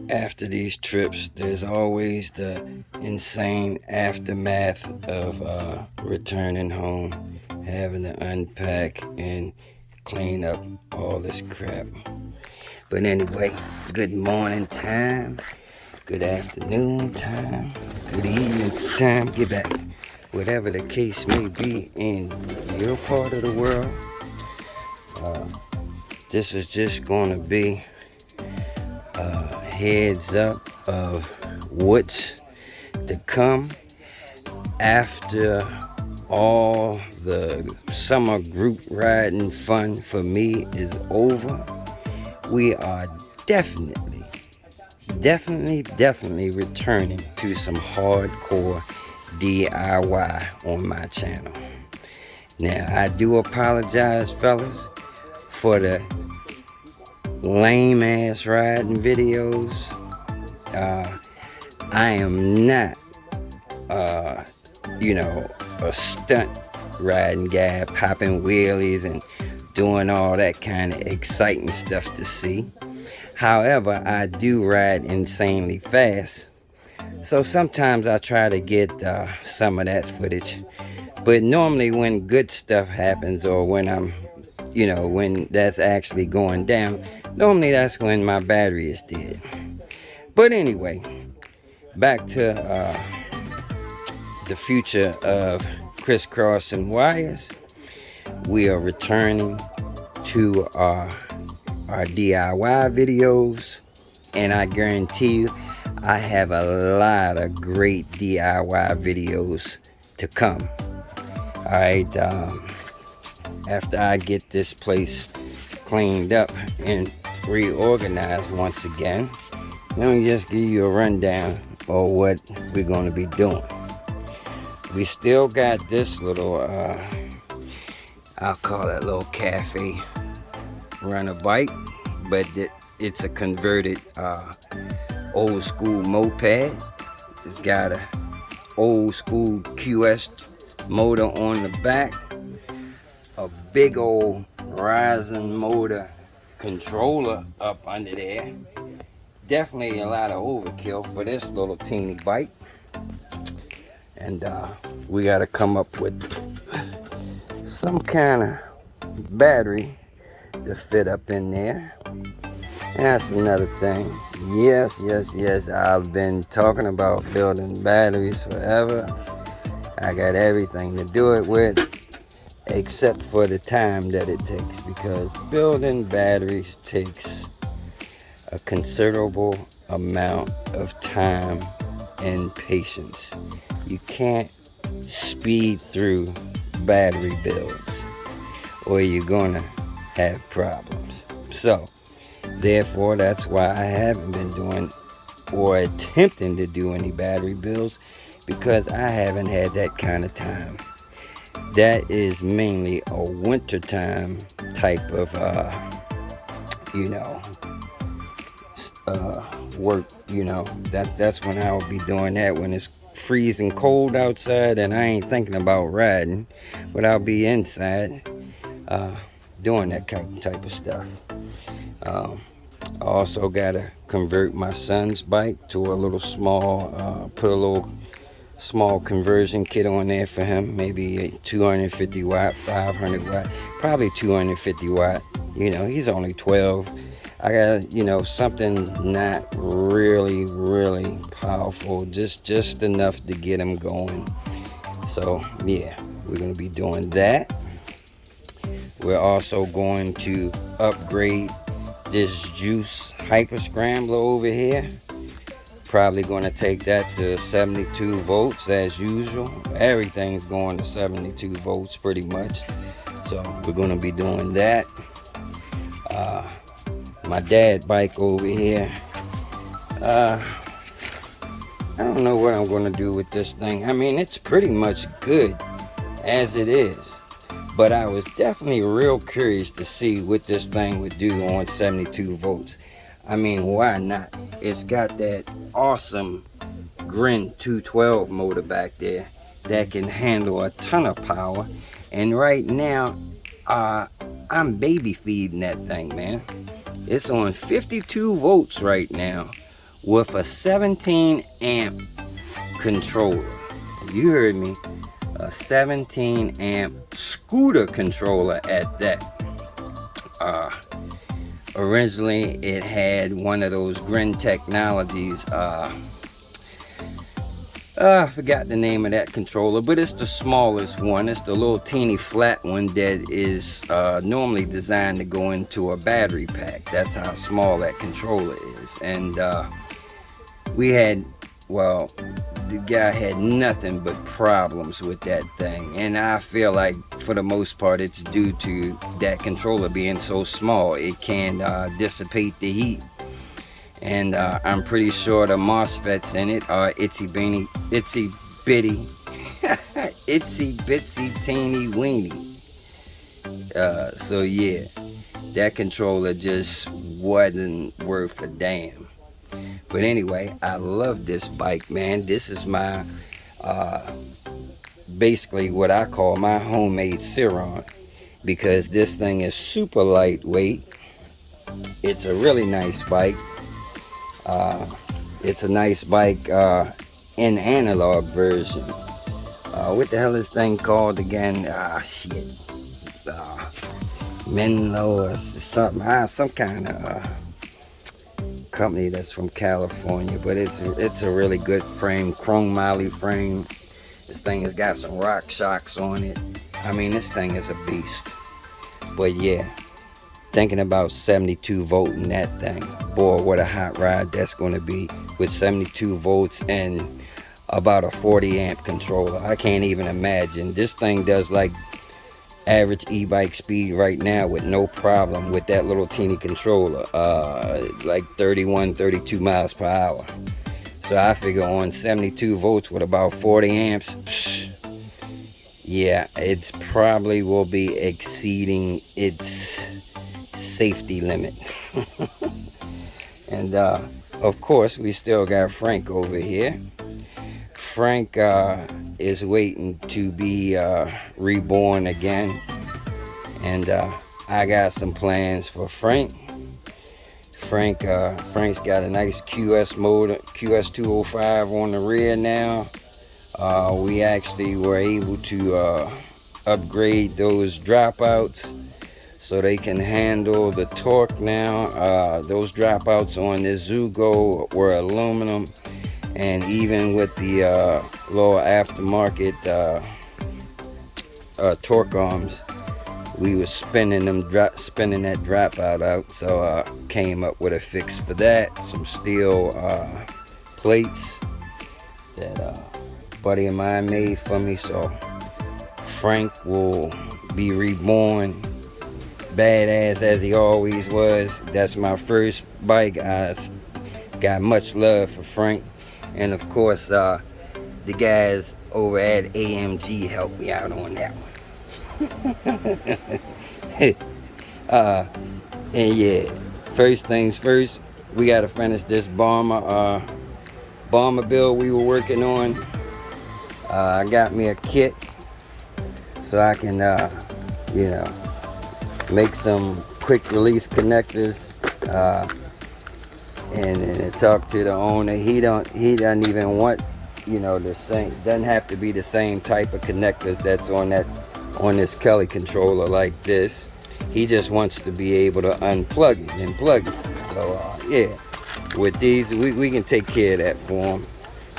After these trips, there's always the insane aftermath of returning home, having to unpack and clean up all this crap. But anyway, good morning time, good afternoon time, good evening time, get back. Whatever the case may be in your part of the world, this is just going to be a heads up of what's to come after all the summer group riding fun for me is over. We are definitely returning to some hardcore DIY on my channel. Now, I do apologize, fellas, for the lame ass riding videos. I am not, a stunt riding guy, popping wheelies and doing all that kind of exciting stuff to see. However, I do ride insanely fast, so sometimes I try to get some of that footage. But normally when good stuff happens, or when I'm, when that's actually going down, normally that's when my battery is dead. But anyway, back to the future of crisscrossing wires. We are returning to our DIY videos, and I guarantee you I have a lot of great DIY videos to come. Alright, after I get this place cleaned up and reorganized once again, let me just give you a rundown of what we're going to be doing. We still got this little, I'll call it a little cafe runner bike, but it's a converted old school moped. It's got a old school QS motor on the back, a big old rising motor controller up under there. Definitely a lot of overkill for this little teeny bike. And we got to come up with some kind of battery to fit up in there. And that's another thing. Yes, I've been talking about building batteries forever. I got everything to do it with, except for the time that it takes, because building batteries takes a considerable amount of time and patience. You can't speed through battery builds, or you're gonna have problems. So therefore, that's why I haven't been doing or attempting to do any battery builds, because I haven't had that kind of time. That is mainly a wintertime type of work. That's when I'll be doing that, when it's freezing cold outside and I ain't thinking about riding, but I'll be inside doing that type of stuff. I also gotta convert my son's bike to a little small, put a little small conversion kit on there for him, maybe a 250 watt, 500 watt, probably 250 watt. He's only 12. I got, something not really powerful, just enough to get him going. So yeah, we're gonna be doing that. We're also going to upgrade this juice hyper scrambler over here. Probably going to take that to 72 volts as usual. Everything's going to 72 volts pretty much, so we're going to be doing that. My dad's bike over here, I don't know what I'm going to do with this thing. I mean, it's pretty much good as it is, but I was definitely real curious to see what this thing would do on 72 volts. I mean, why not? It's got that awesome Grin 212 motor back there that can handle a ton of power. And right now, I'm baby feeding that thing, man. It's on 52 volts right now with a 17 amp controller. You heard me, a 17 amp scooter controller at that. Originally it had one of those Grin Technologies, I forgot the name of that controller, but it's the smallest one. It's the little teeny flat one that is normally designed to go into a battery pack. That's how small that controller is. And we had, well, the guy had nothing but problems with that thing. And I feel like for the most part it's due to that controller being so small. It can dissipate the heat. And I'm pretty sure the MOSFETs in it are itsy bitty, itsy bitsy teeny weeny. So yeah, that controller just wasn't worth a damn. But anyway, I love this bike, man. This is my, basically what I call my homemade Ciron, because this thing is super lightweight. It's a really nice bike. It's a nice bike in analog version. What the hell is this thing called again? Shit. Menlo or something. Some kind of company that's from California. But it's a really good frame, chrome moly frame. This thing has got some rock shocks on it. I mean, this thing is a beast. But yeah, thinking about 72 volt in that thing. Boy, what a hot ride that's going to be with 72 volts and about a 40 amp controller. I can't even imagine. This thing does like average e-bike speed right now with no problem with that little teeny controller, like 31, 32 miles per hour. So I figure on 72 volts with about 40 amps, yeah, it's probably will be exceeding its safety limit. And of course we still got Frank over here. Frank is waiting to be reborn again, and I got some plans for Frank. Frank's got a nice QS motor, QS205 on the rear now. We actually were able to upgrade those dropouts so they can handle the torque now. Those dropouts on this Zugo were aluminum, and even with the lower aftermarket torque arms, we were spinning that dropout out. So came up with a fix for that. Some steel plates that a buddy of mine made for me. So Frank will be reborn, badass as he always was. That's my first bike. I got much love for Frank, and of course the guys over at AMG helped me out on that one. And yeah, first things first, we got to finish this bomber build we were working on. I got me a kit so I can you know, make some quick release connectors, and talk to the owner. He doesn't even want, you know, the same, doesn't have to be the same type of connectors that's on this Kelly controller like this. He just wants to be able to unplug it and plug it. So yeah, with these we can take care of that for him,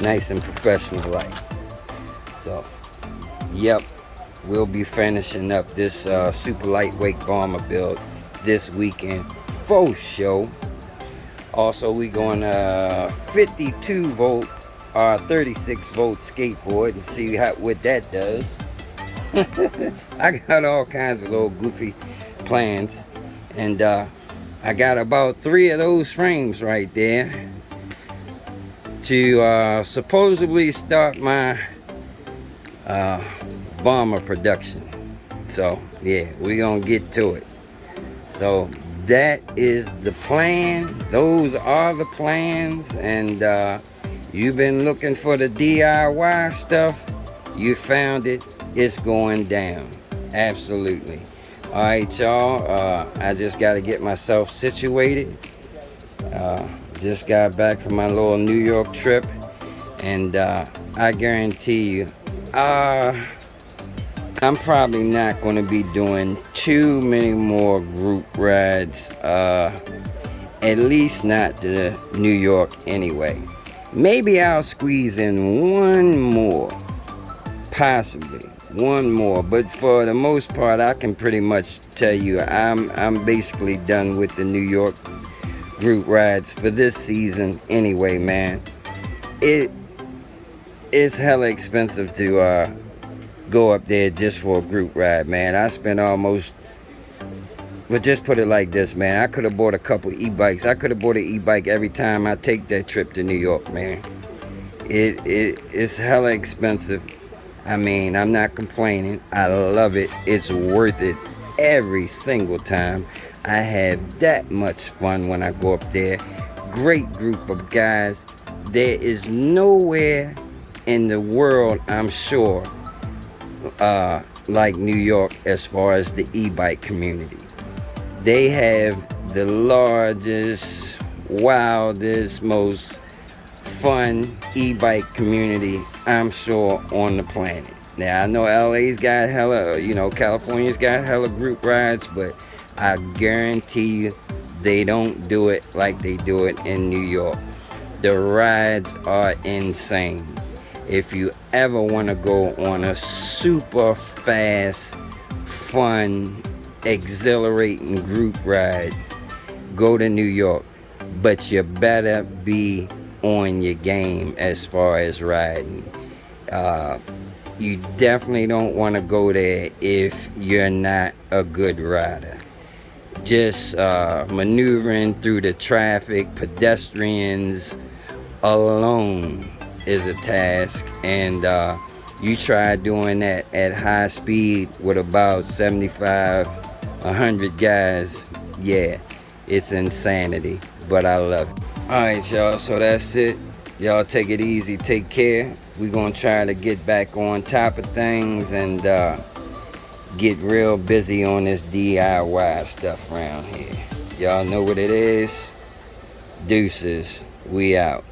nice and professional like. So yep, we'll be finishing up this super lightweight bomber build this weekend for show. Also, we going 52 volt or 36 volt skateboard and see what that does. I got all kinds of little goofy plans, and I got about 3 of those frames right there to supposedly start my bomber production. So yeah, we're gonna get to it. So that is the plan. Those are the plans. And you've been looking for the DIY stuff. You found it. It's going down. Absolutely. Alright, y'all, I just got to get myself situated. Just got back from my little New York trip, and I guarantee you, I'm probably not going to be doing too many more group rides. At least not to New York anyway. Maybe I'll squeeze in one more, possibly one more. But for the most part, I can pretty much tell you I'm basically done with the New York group rides for this season anyway, man. It's hella expensive to go up there just for a group ride, man. I spent almost, but just put it like this, man. I could have bought a couple e-bikes. I could have bought an e-bike every time I take that trip to New York, man. It's hella expensive. I mean, I'm not complaining. I love it. It's worth it every single time. I have that much fun when I go up there. Great group of guys. There is nowhere in the world, I'm sure, like New York as far as the e-bike community. They have the largest, wildest, most fun e-bike community, I'm sure, on the planet. Now, I know LA's got hella, California's got hella group rides, but I guarantee you they don't do it like they do it in New York. The rides are insane. If you ever want to go on a super fast, fun, exhilarating group ride, go to New York. But you better be on your game as far as riding. You definitely don't want to go there if you're not a good rider. Just maneuvering through the traffic, pedestrians alone is a task, and you try doing that at high speed with about 75, 100 guys. Yeah, it's insanity, but I love it. Alright, y'all, so that's it. Y'all take it easy, take care. We're gonna try to get back on top of things and get real busy on this DIY stuff around here. Y'all know what it is. Deuces, we out.